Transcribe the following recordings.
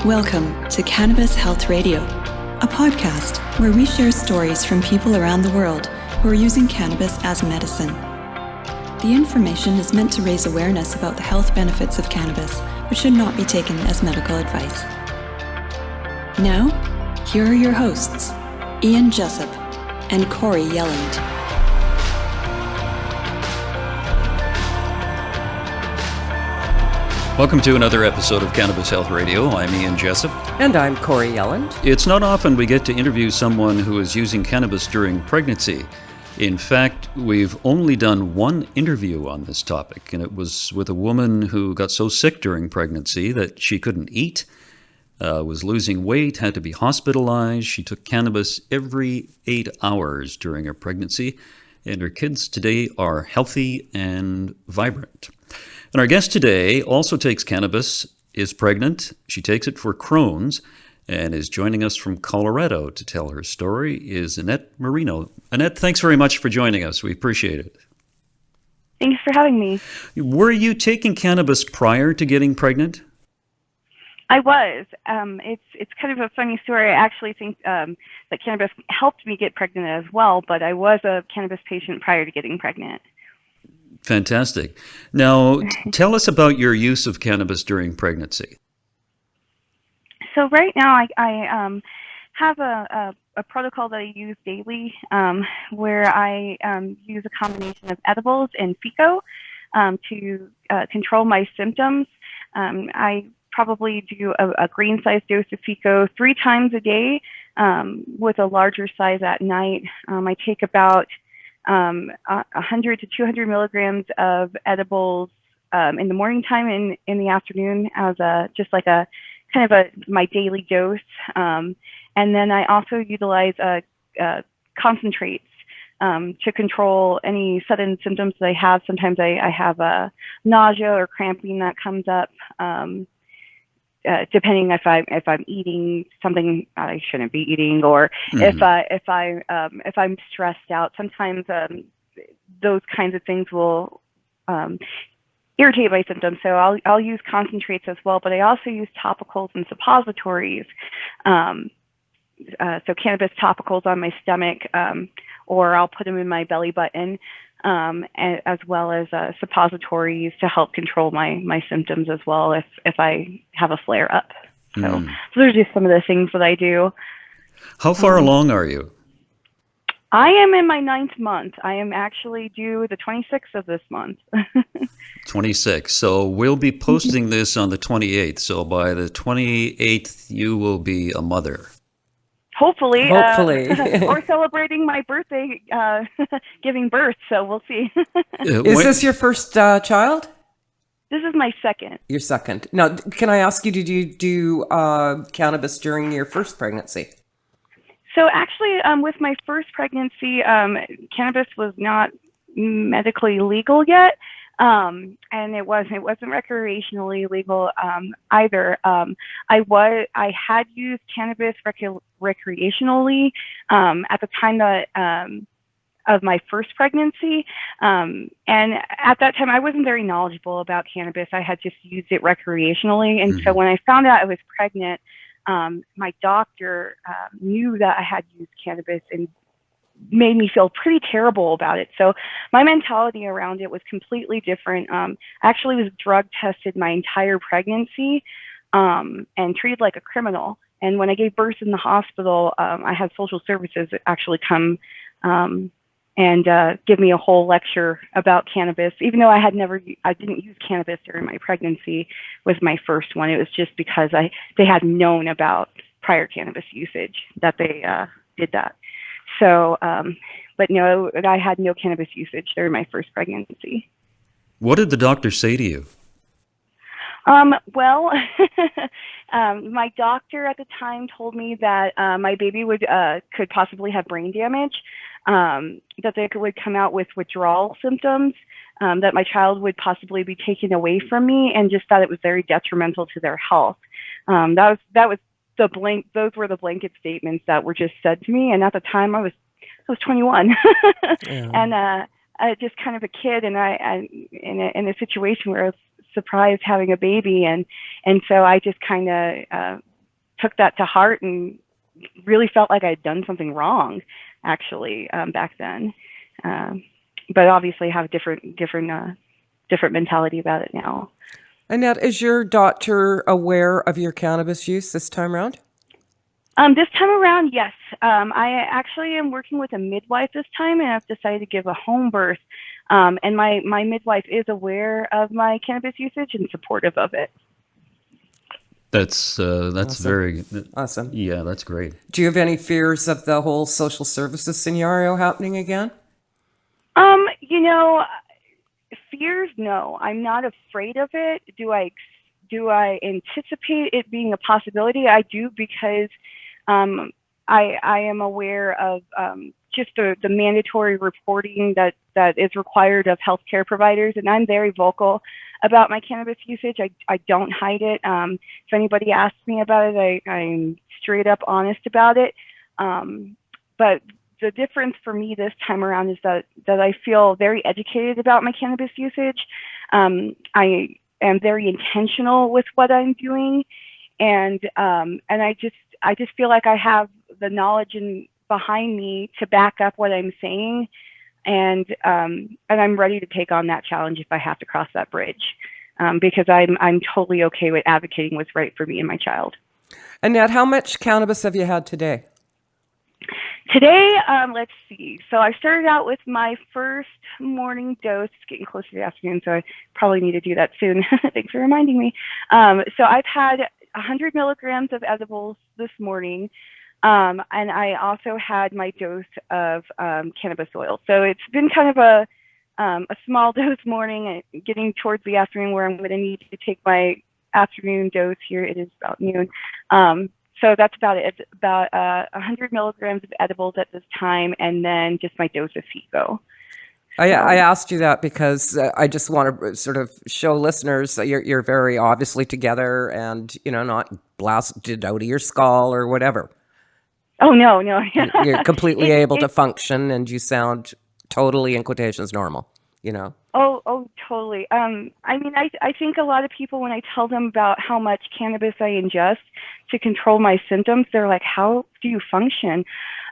Welcome to Cannabis Health Radio, a podcast where we share stories from people around the world who are using cannabis as medicine. The information is meant to raise awareness about the health benefits of cannabis, but should not be taken as medical advice. Now, here are your hosts, Ian Jessup and Corey Yelland. Welcome to another episode of Cannabis Health Radio. I'm Ian Jessup. And I'm Corey Yelland. It's not often we get to interview someone who is using cannabis during pregnancy. In fact, we've only done one interview on this topic, and it was with a woman who got so sick during pregnancy that she couldn't eat, was losing weight, had to be hospitalized. She took cannabis every 8 hours during her pregnancy, and her kids today are healthy and vibrant. And our guest today also takes cannabis, is pregnant. She takes it for Crohn's and is joining us from Colorado to tell her story is Annette Marino. Annette, thanks very much for joining us. We appreciate it. Thanks for having me. Were you taking cannabis prior to getting pregnant? I was. It's kind of a funny story. I actually think that cannabis helped me get pregnant as well, but I was a cannabis patient prior to getting pregnant. Fantastic. Now, tell us about your use of cannabis during pregnancy. So right now I have a protocol that I use daily where I use a combination of edibles and FICO to control my symptoms. I probably do a green-sized dose of FICO 3 times a day with a larger size at night. I take about 100 to 200 milligrams of edibles in the morning time and in the afternoon as just like a kind of my daily dose. And then I also utilize concentrates to control any sudden symptoms that I have. Sometimes I have nausea or cramping that comes up. Depending if I'm eating something I shouldn't be eating, or if I'm stressed out, sometimes those kinds of things will irritate my symptoms. So I'll use concentrates as well, but I also use topicals and suppositories. So cannabis topicals on my stomach, or I'll put them in my belly button. As well as suppositories to help control my symptoms as well if I have a flare up. So those are just some of the things that I do. How far along are you? I am in my 9th month. I am actually due the 26th of this month. 26. So we'll be posting this on the 28th. So by the 28th, you will be a mother. Hopefully. Or celebrating my birthday, giving birth, so we'll see. Is this your first child? This is my second. Your second. Now, can I ask you, did you do cannabis during your first pregnancy? So actually, with my first pregnancy, cannabis was not medically legal yet. And it wasn't recreationally legal either. I had used cannabis recreationally at the time that of my first pregnancy, and at that time I wasn't very knowledgeable about cannabis. I had just used it recreationally, and so when I found out I was pregnant, my doctor knew that I had used cannabis and made me feel pretty terrible about it. So my mentality around it was completely different. I actually was drug tested my entire pregnancy and treated like a criminal. And when I gave birth in the hospital, I had social services actually come and give me a whole lecture about cannabis, even though I didn't use cannabis during my pregnancy with my first one. It was just because they had known about prior cannabis usage that they did that. So, but no, I had no cannabis usage during my first pregnancy. What did the doctor say to you? Well, my doctor at the time told me that my baby could possibly have brain damage, that they would come out with withdrawal symptoms, that my child would possibly be taken away from me, and just that it was very detrimental to their health. That was those were the blanket statements that were just said to me. And at the time I was 21 and just kind of a kid, and I in a situation where I was surprised having a baby, and so I just kind of took that to heart and really felt like I'd done something wrong, actually, back then. But obviously have a different mentality about it now. Annette, is your doctor aware of your cannabis use this time around? This time around, yes. I actually am working with a midwife this time, and I've decided to give a home birth. And my midwife is aware of my cannabis usage and supportive of it. That's Awesome. very Awesome. Yeah, that's great. Do you have any fears of the whole social services scenario happening again? You know, fears, no. I'm not afraid of it. Do I anticipate it being a possibility? I do, because I am aware of just the mandatory reporting that is required of healthcare providers, and I'm very vocal about my cannabis usage. I don't hide it. If anybody asks me about it, I'm straight up honest about it. But the difference for me this time around is that I feel very educated about my cannabis usage. I am very intentional with what I'm doing, and I just feel like I have the knowledge behind me to back up what I'm saying, and I'm ready to take on that challenge if I have to cross that bridge, because I'm totally okay with advocating what's right for me and my child. Annette, how much cannabis have you had today? Today, let's see. So I started out with my first morning dose. It's getting close to the afternoon, so I probably need to do that soon. Thanks for reminding me. So I've had 100 milligrams of edibles this morning, and I also had my dose of cannabis oil. So it's been kind of a small dose morning, getting towards the afternoon where I'm going to need to take my afternoon dose here. It is about noon. So that's about it. It's about 100 milligrams of edibles at this time, and then just my dose of FICO. I asked you that because I just want to sort of show listeners that you're very obviously together, and not blasted out of your skull or whatever. Oh no. You're completely able to function, and you sound totally, in quotations, normal. Oh, totally. I mean, I think a lot of people, when I tell them about how much cannabis I ingest to control my symptoms, they're like, how do you function?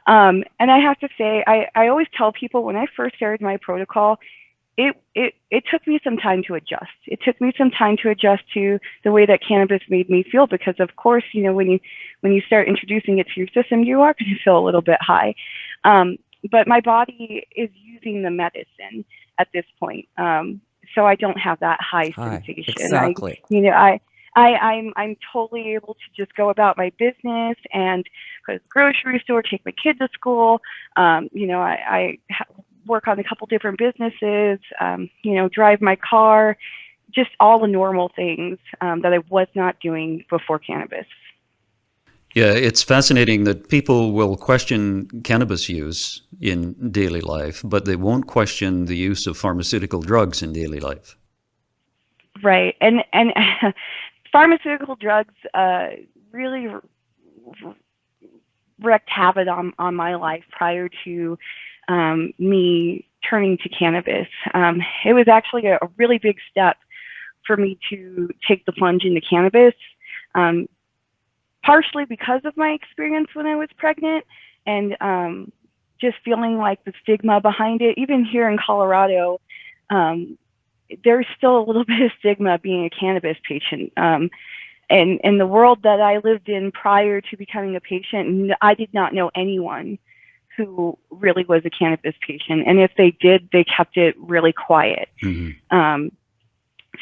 And I have to say, I always tell people when I first started my protocol, it took me some time to adjust. It took me some time to adjust to the way that cannabis made me feel, because of course, when you start introducing it to your system, you are going to feel a little bit high. But my body is using the medicine at this point. So I don't have that high sensation. Exactly. I'm totally able to just go about my business and go to the grocery store, take my kid to school. I work on a couple different businesses, drive my car, just all the normal things that I was not doing before cannabis. Yeah, it's fascinating that people will question cannabis use in daily life, but they won't question the use of pharmaceutical drugs in daily life. Right. And pharmaceutical drugs really wreaked havoc on my life prior to me turning to cannabis. It was actually a really big step for me to take the plunge into cannabis. Partially because of my experience when I was pregnant, and just feeling like the stigma behind it. Even here in Colorado, there's still a little bit of stigma being a cannabis patient. And in the world that I lived in prior to becoming a patient, I did not know anyone who really was a cannabis patient. And if they did, they kept it really quiet. Mm-hmm.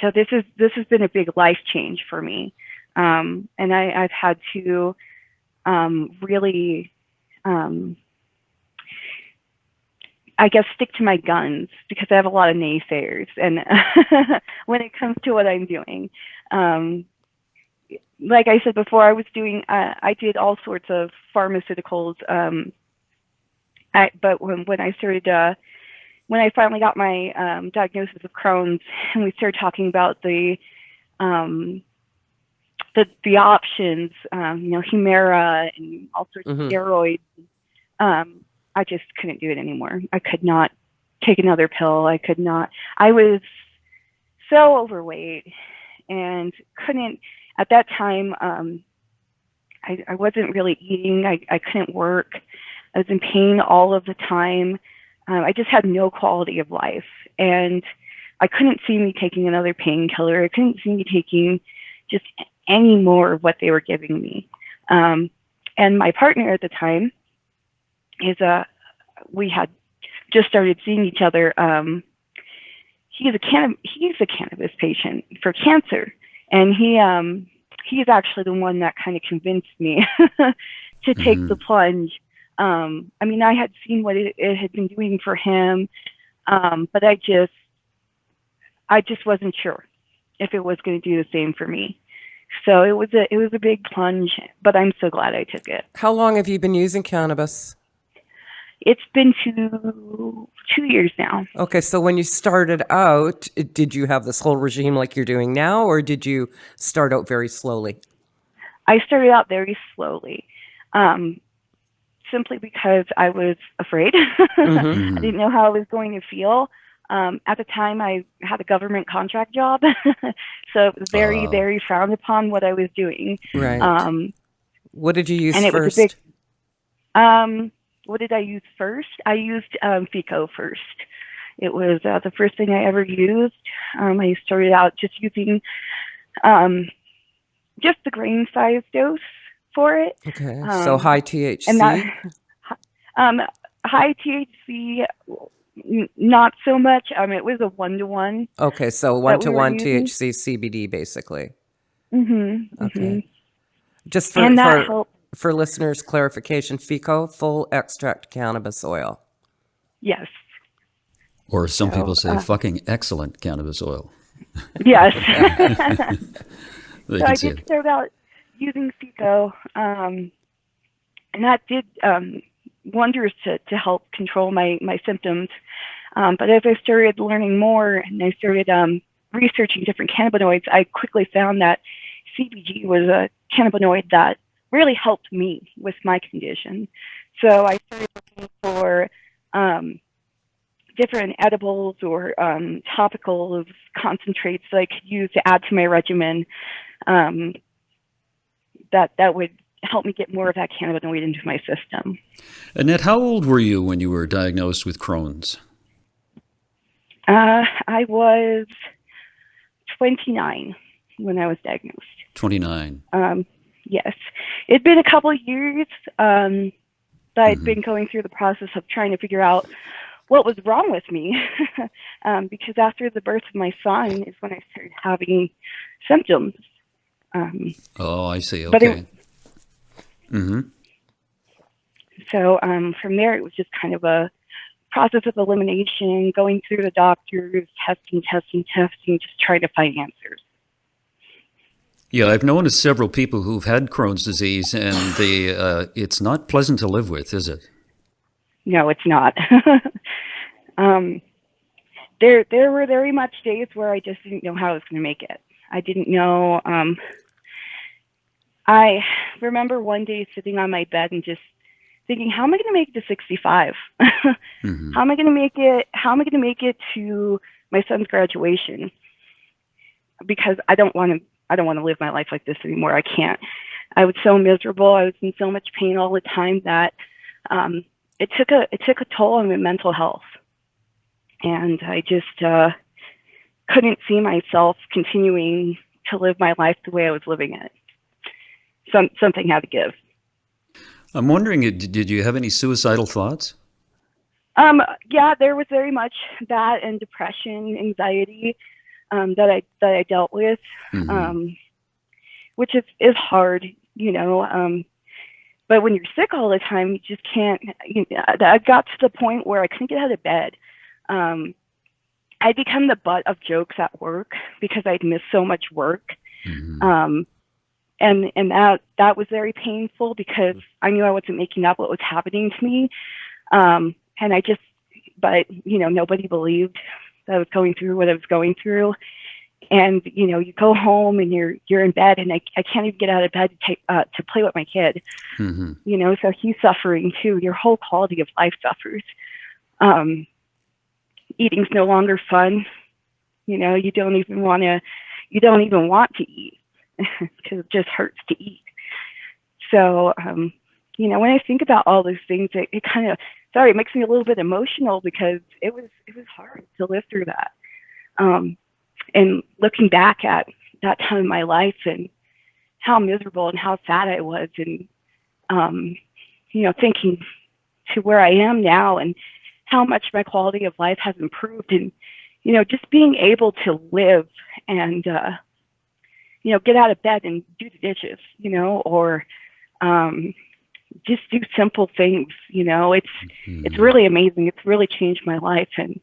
So this has been a big life change for me. And I've had to really, I guess, stick to my guns, because I have a lot of naysayers, and when it comes to what I'm doing. Like I said before, I did all sorts of pharmaceuticals, but when I started, when I finally got my diagnosis of Crohn's, and we started talking about the options, Humira and all sorts of steroids, I just couldn't do it anymore. I could not take another pill. I could not. I was so overweight and couldn't, at that time, I wasn't really eating. I couldn't work. I was in pain all of the time. I just had no quality of life. And I couldn't see me taking another painkiller. I couldn't see me taking just any more of what they were giving me. And my partner at the time we had just started seeing each other. He's a cannabis patient for cancer. And he's actually the one that kind of convinced me to take the plunge. I mean, I had seen what it had been doing for him, but I just wasn't sure if it was going to do the same for me. So it was a big plunge, but I'm so glad I took it. How long have you been using cannabis? It's been 2 years now. Okay, so when you started out, did you have this whole regime like you're doing now, or did you start out very slowly? I started out very slowly, simply because I was afraid. I didn't know how I was going to feel. At the time, I had a government contract job, so it was very, very frowned upon what I was doing. Right. What did you use and it first? Was a big, what did I use first? I used FICO first. It was the first thing I ever used. I started out just using just the grain size dose for it. Okay, so high THC? And that, high THC, not so much. It was a 1-to-1. Okay, so 1-to-1 THC CBD basically. Okay. Just for listeners' clarification, FICO, full extract cannabis oil. Yes. Or some people say fucking excellent cannabis oil. Yes. So I did start out using FICO, and that did wonders to help control my symptoms. But as I started learning more and I started researching different cannabinoids, I quickly found that CBG was a cannabinoid that really helped me with my condition. So I started looking for different edibles or topicals, concentrates that I could use to add to my regimen that would help me get more of that cannabinoid into my system. Annette, how old were you when you were diagnosed with Crohn's? I was 29 when I was diagnosed. 29. Yes. It'd been a couple of years that I'd been going through the process of trying to figure out what was wrong with me. Because after the birth of my son is when I started having symptoms. I see. Okay. So from there, it was just kind of a process of elimination, going through the doctors, testing, just trying to find answers. Yeah, I've known several people who've had Crohn's disease, and it's not pleasant to live with, is it? No, it's not. There were very much days where I just didn't know how I was going to make it. I didn't know. I remember one day sitting on my bed and just thinking, how am I going to make it to 65? How am I going to make it? How am I going to make it to my son's graduation? Because I don't want to live my life like this anymore. I can't. I was so miserable. I was in so much pain all the time that it took a toll on my mental health, and I just couldn't see myself continuing to live my life the way I was living it. Something had to give. I'm wondering, did you have any suicidal thoughts? Yeah, there was very much that, and depression, anxiety that I dealt with, which is hard, you know. But when you're sick all the time, you just can't. I got to the point where I couldn't get out of bed. I'd become the butt of jokes at work because I'd missed so much work. And that was very painful because I knew I wasn't making up what was happening to me. But nobody believed that I was going through what I was going through. And, you go home and you're in bed, and I can't even get out of bed to play with my kid, so he's suffering too. Your whole quality of life suffers. Eating's no longer fun. You don't even want to eat because it just hurts to eat. So, when I think about all those things, it kind of, it makes me a little bit emotional because it was hard to live through that. And looking back at that time in my life and how miserable and how sad I was, and, thinking to where I am now and how much my quality of life has improved, and, just being able to live and, get out of bed and do the dishes, or just do simple things, it's really amazing. It's really changed my life. And,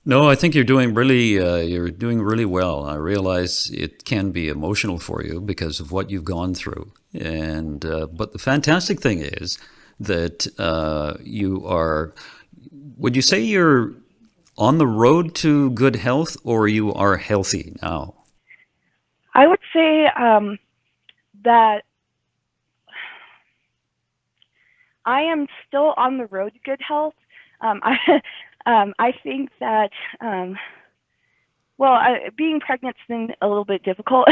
No, I think you're doing really well. I realize it can be emotional for you because of what you've gone through. And, but the fantastic thing is that you are, would you say you're on the road to good health, or you are healthy now? I would say that I am still on the road to good health. I think that, being pregnant's been a little bit difficult.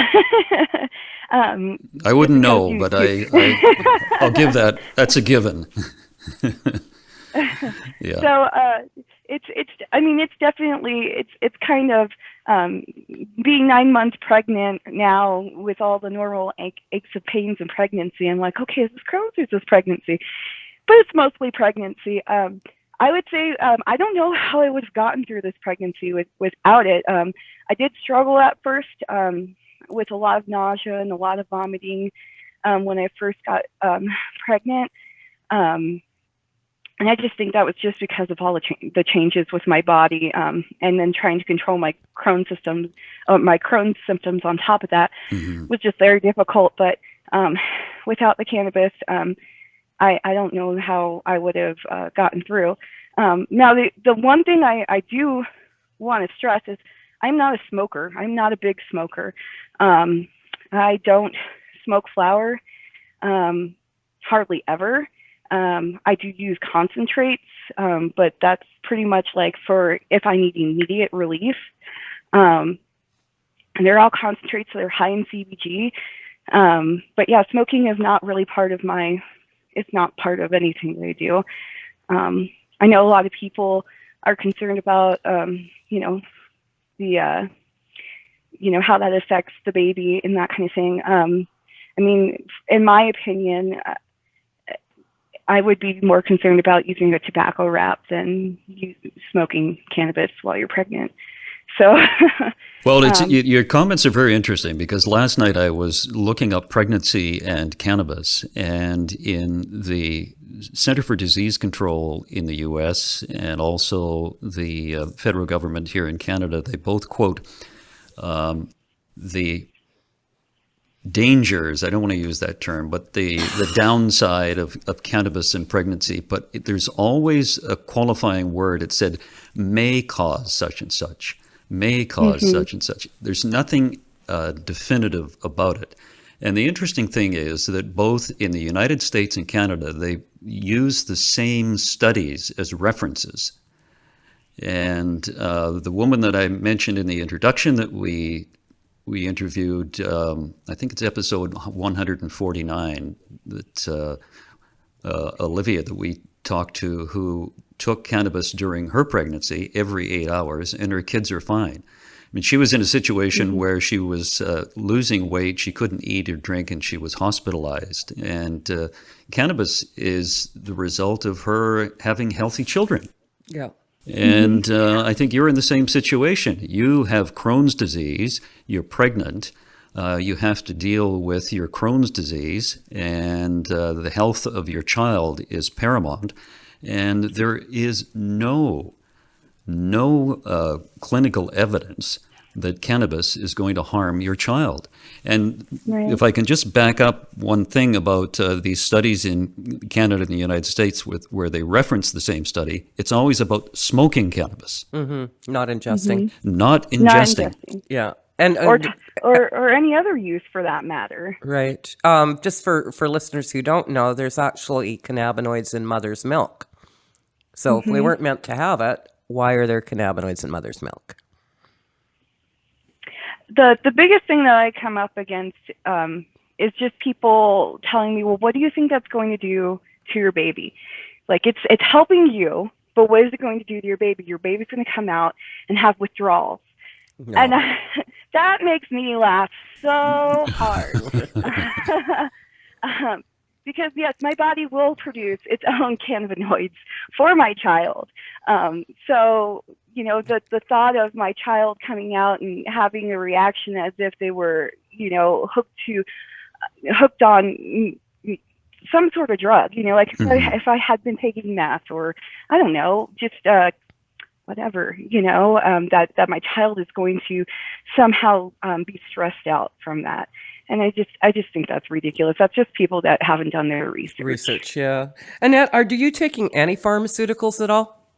I wouldn't know, but I'll give that. That's a given. Yeah. So it's definitely, it's kind of being 9 months pregnant now with all the normal aches and pains in pregnancy. I'm like, okay, is this Crohn's or is this pregnancy? But it's mostly pregnancy. I would say I don't know how I would have gotten through this pregnancy without it. I did struggle at first with a lot of nausea and a lot of vomiting when I first got pregnant. And I just think that was just because of all the changes with my body, and then trying to control my Crohn's symptoms on top of that was just very difficult. But without the cannabis, I don't know how I would have gotten through. Now, the one thing I do want to stress is I'm not a smoker. I'm not a big smoker. I don't smoke flower, hardly ever. I do use concentrates, but that's pretty much like for if I need immediate relief. And they're all concentrates, so they're high in CBG. But yeah, smoking is not really it's not part of anything they do. I know a lot of people are concerned about, how that affects the baby and that kind of thing. I mean, in my opinion, I would be more concerned about using a tobacco wrap than smoking cannabis while you're pregnant. So, well, your comments are very interesting because last night I was looking up pregnancy and cannabis, and in the Center for Disease Control in the U.S. and also the federal government here in Canada, they both quote the dangers, I don't want to use that term, but the downside of cannabis in pregnancy. But there's always a qualifying word. It said, may cause such and such, may cause such and such. There's nothing definitive about it. And the interesting thing is that both in the United States and Canada, they use the same studies as references. And the woman that I mentioned in the introduction that we interviewed, I think it's episode 149, that Olivia that we talked to, who took cannabis during her pregnancy every 8 hours, and her kids are fine. I mean, she was in a situation where she was losing weight, she couldn't eat or drink, and she was hospitalized. And cannabis is the result of her having healthy children. Yeah. And I think you're in the same situation. You have Crohn's disease, you're pregnant, you have to deal with your Crohn's disease, and the health of your child is paramount. And there is no clinical evidence that cannabis is going to harm your child. And if I can just back up one thing about these studies in Canada and the United States where they reference the same study, it's always about smoking cannabis. Not ingesting. Not ingesting. Yeah. And or any other use for that matter. Right. Just for listeners who don't know, there's actually cannabinoids in mother's milk. So if we weren't meant to have it, why are there cannabinoids in mother's milk? The biggest thing that I come up against is just people telling me, well, what do you think that's going to do to your baby? Like it's helping you, but what is it going to do to your baby? Your baby's going to come out and have withdrawals. No. And that makes me laugh so hard. Because yes, my body will produce its own cannabinoids for my child. So, you know, the thought of my child coming out and having a reaction as if they were, you know, hooked on some sort of drug, you know, like if I had been taking meth or I don't know, just whatever, you know, that my child is going to somehow be stressed out from that. And I just think that's ridiculous. That's just people that haven't done their research. Yeah. Annette, are you taking any pharmaceuticals at all?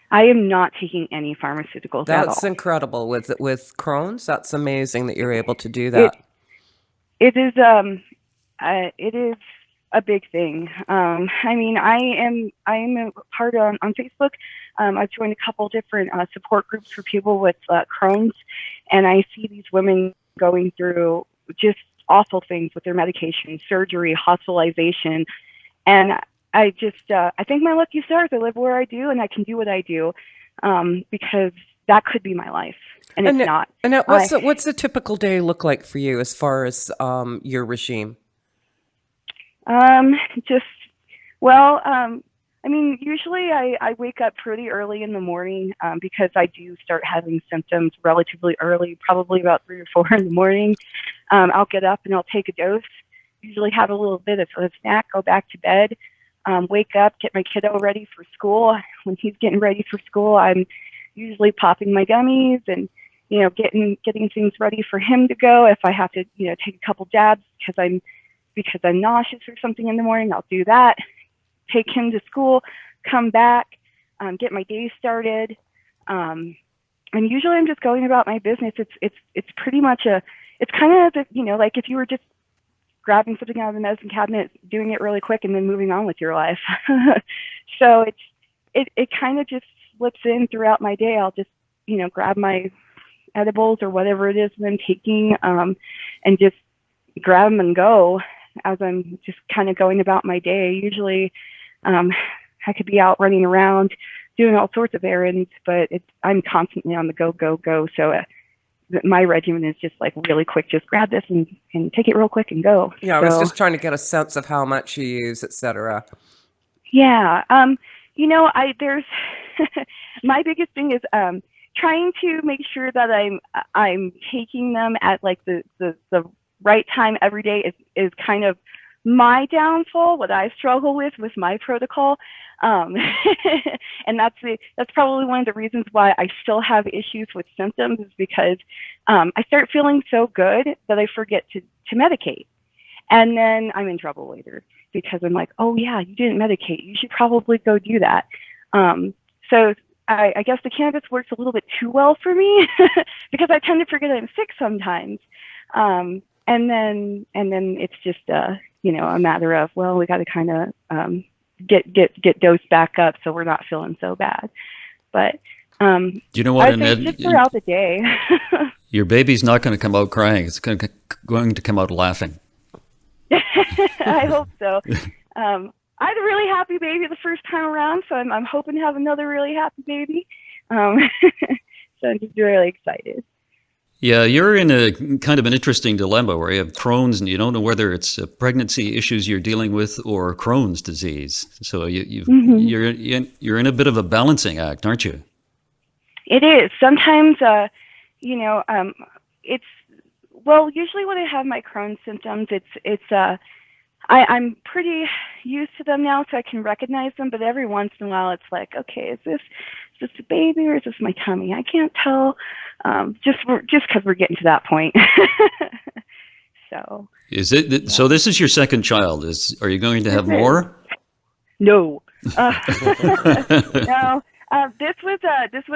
I am not taking any pharmaceuticals at all. That's incredible. With Crohn's, that's amazing that you're able to do that. It is a big thing. I mean, I am a part on Facebook. I've joined a couple different support groups for people with Crohn's, and I see these women going through just awful things with their medication, surgery, hospitalization, and I think my lucky stars. I live where I do, and I can do what I do because that could be my life, and it's not. Annette, what's a typical day look like for you as far as your regime? I mean, usually I wake up pretty early in the morning because I do start having symptoms relatively early, probably about 3 or 4 in the morning. I'll get up and I'll take a dose, usually have a little bit of a snack, go back to bed, wake up, get my kiddo ready for school. When he's getting ready for school, I'm usually popping my gummies and, you know, getting things ready for him to go. If I have to, you know, take a couple jabs because I'm nauseous or something in the morning, I'll do that. Take him to school, come back, get my day started, and usually I'm just going about my business. It's pretty much it's kind of, you know, like if you were just grabbing something out of the medicine cabinet, doing it really quick, and then moving on with your life. So it kind of just slips in throughout my day. I'll just, you know, grab my edibles or whatever it is that I'm taking, and just grab them and go as I'm just kind of going about my day. Usually I could be out running around doing all sorts of errands, but I'm constantly on the go. So my regimen is just like really quick, just grab this and take it real quick and go. Yeah, I was just trying to get a sense of how much you use, et cetera. Yeah. You know, there's my biggest thing is trying to make sure that I'm taking them at like the right time every day is kind of my downfall, what I struggle with my protocol. And that's probably one of the reasons why I still have issues with symptoms, is because I start feeling so good that I forget to medicate. And then I'm in trouble later because I'm like, oh yeah, you didn't medicate. You should probably go do that. So I guess the cannabis works a little bit too well for me because I tend to forget I'm sick sometimes. And then it's just you know, a matter of, well, we got to kind of get dosed back up so we're not feeling so bad. But do you know what, Annette? Just throughout the day. Your baby's not going to come out crying. It's going to come out laughing. I hope so. I had a really happy baby the first time around, so I'm hoping to have another really happy baby. So I'm just really excited. Yeah, you're in a kind of an interesting dilemma where you have Crohn's and you don't know whether it's pregnancy issues you're dealing with or Crohn's disease. So you're in a bit of a balancing act, aren't you? It is. Sometimes, you know, usually when I have my Crohn's symptoms, I'm pretty used to them now, so I can recognize them. But every once in a while, it's like, okay, is this a baby or is this my tummy? I can't tell. Just because we're getting to that point. So is it? Yeah. So this is your second child. Are you going to have more? No. No. This was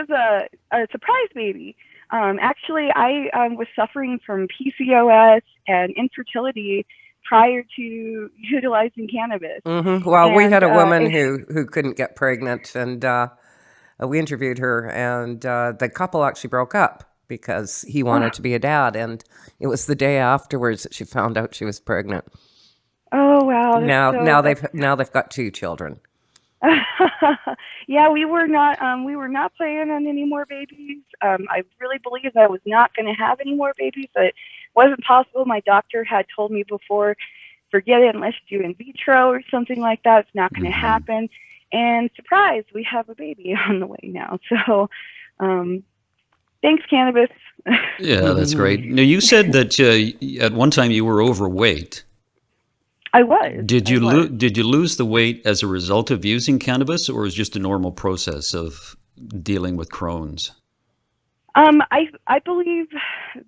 a surprise baby. Actually, I was suffering from PCOS and infertility prior to utilizing cannabis. Mm-hmm. Well, we had a woman who couldn't get pregnant, and we interviewed her, and the couple actually broke up because he wanted to be a dad. And it was the day afterwards that she found out she was pregnant. Oh wow! Now they've got 2 children. Yeah, we were not planning on any more babies. I really believed I was not going to have any more babies, but it wasn't possible. My doctor had told me before, forget it unless you do in vitro or something like that. It's not going to happen. And surprise, we have a baby on the way now. So, thanks, Cannabis. Yeah, that's great. Now, you said that at one time you were overweight. I was. Did you lose the weight as a result of using cannabis, or is it just a normal process of dealing with Crohn's? I believe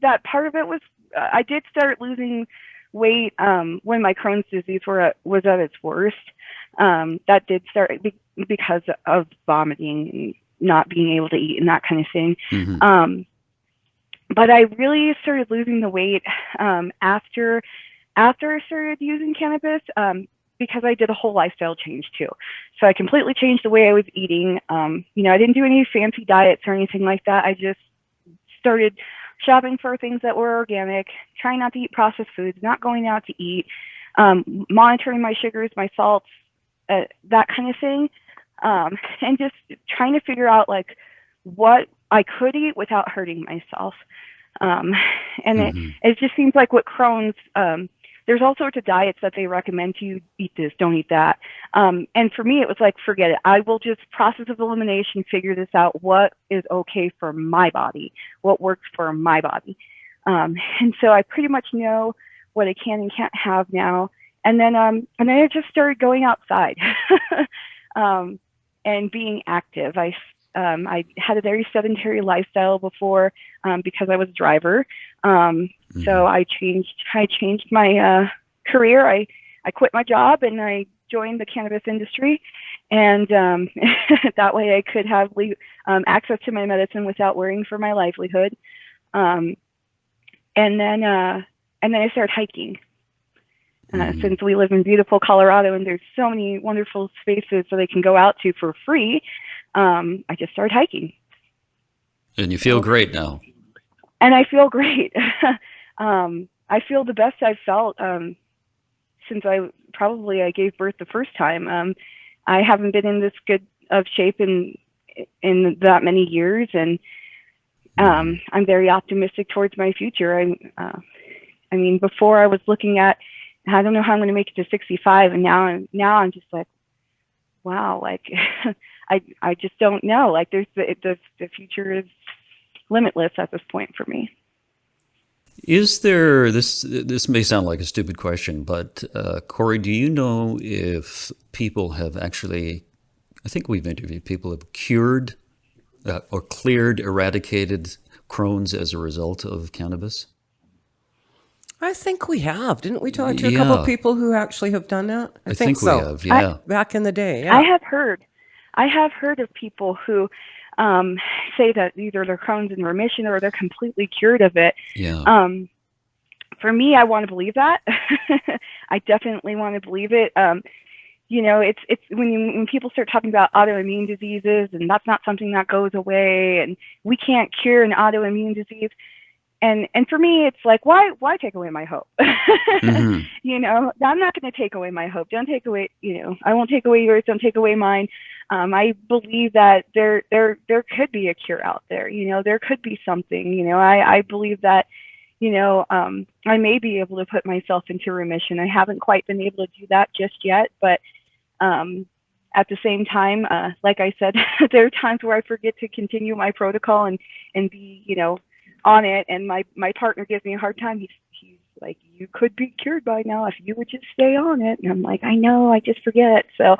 that part of it was I did start losing weight when my Crohn's disease was at its worst. That did start because of vomiting and not being able to eat and that kind of thing. But I really started losing the weight after I started using cannabis because I did a whole lifestyle change too. So I completely changed the way I was eating. I didn't do any fancy diets or anything like that. I just started shopping for things that were organic, trying not to eat processed foods, not going out to eat, monitoring my sugars, my salts, that kind of thing, and just trying to figure out like what I could eat without hurting myself. And it just seems like with Crohn's, there's all sorts of diets that they recommend to you. Eat this, don't eat that. And for me, it was like, forget it. I will just process of elimination, figure this out. What is okay for my body? What works for my body? And so I pretty much know what I can and can't have now. And then I just started going outside and being active. I had a very sedentary lifestyle before because I was a driver. So I changed my career. I quit my job and I joined the cannabis industry, and that way I could have access to my medicine without worrying for my livelihood. And then I started hiking. Since we live in beautiful Colorado and there's so many wonderful spaces that I can go out to for free, I just started hiking. And you feel great now. And I feel great. I feel the best I've felt since I gave birth the first time. I haven't been in this good of shape in that many years, and I'm very optimistic towards my future. I mean, before I was looking at, I don't know how I'm going to make it to 65, and now I'm just like, wow, like I just don't know. Like the future is limitless at this point for me. Is there, this may sound like a stupid question, but Corey, do you know if people have actually, I think we've interviewed people who have cured or cleared, eradicated Crohn's as a result of cannabis? I think we have. Didn't we talk to a couple of people who actually have done that? I think so. We have, yeah. Back in the day, yeah. I have heard of people who say that either their Crohn's in remission or they're completely cured of it. Yeah. For me, I want to believe that. I definitely want to believe it. It's when people start talking about autoimmune diseases, and that's not something that goes away, and we can't cure an autoimmune disease. And for me, it's like, why take away my hope? I'm not going to take away my hope. Don't take away, I won't take away yours. Don't take away mine. I believe that there could be a cure out there. There could be something. I believe that, I may be able to put myself into remission. I haven't quite been able to do that just yet, but at the same time, like I said, there are times where I forget to continue my protocol and be, on it, and my partner gives me a hard time. He's like, you could be cured by now if you would just stay on it. And I'm like, I know, I just forget. So,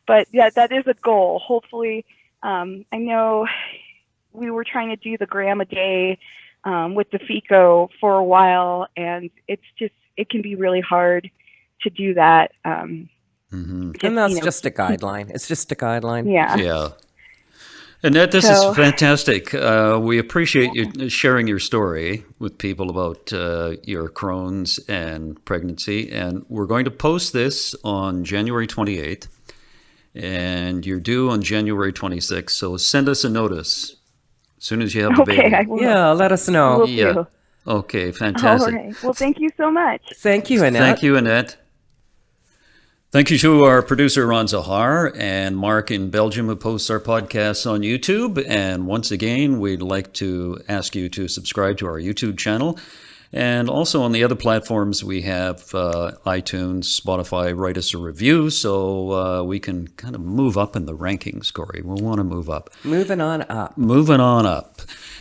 but yeah, that is a goal. Hopefully, I know we were trying to do the gram a day with the FICO for a while, and it can be really hard to do that. And that's just a guideline. It's just a guideline. Yeah. Yeah. Annette, this is fantastic. We appreciate you sharing your story with people about your Crohn's and pregnancy. And we're going to post this on January 28th, and you're due on January 26th. So send us a notice As soon as you have the baby. Okay, I will. Yeah, let us know. Will Yeah. do. Okay, fantastic. All right. Well, thank you so much. Thank you, Annette. Thank you, Annette. Thank you to our producer, Ron Zahar, and Mark in Belgium, who posts our podcasts on YouTube. And once again, we'd like to ask you to subscribe to our YouTube channel. And also on the other platforms, we have iTunes, Spotify. Write us a review so we can kind of move up in the rankings, Corey. We want to move up. Moving on up. Moving on up.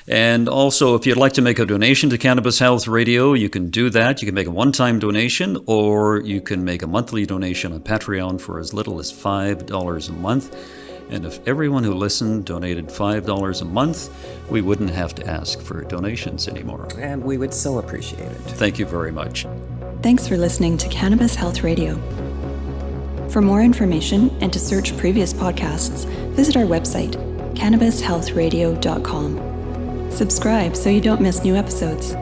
And also, if you'd like to make a donation to Cannabis Health Radio, you can do that. You can make a one-time donation, or you can make a monthly donation on Patreon for as little as $5 a month. And if everyone who listened donated $5 a month, we wouldn't have to ask for donations anymore. And we would so appreciate it. Thank you very much. Thanks for listening to Cannabis Health Radio. For more information and to search previous podcasts, visit our website, cannabishealthradio.com. Subscribe so you don't miss new episodes.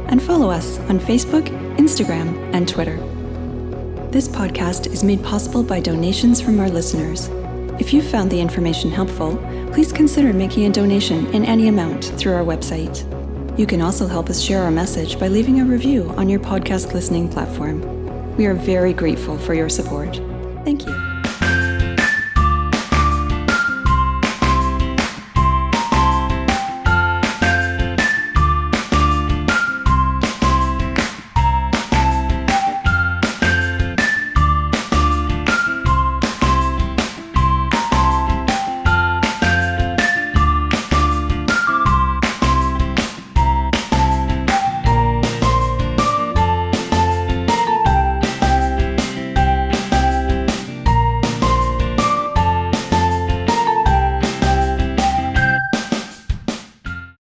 And follow us on Facebook, Instagram, and Twitter. This podcast is made possible by donations from our listeners. If you found the information helpful, please consider making a donation in any amount through our website. You can also help us share our message by leaving a review on your podcast listening platform. We are very grateful for your support. Thank you.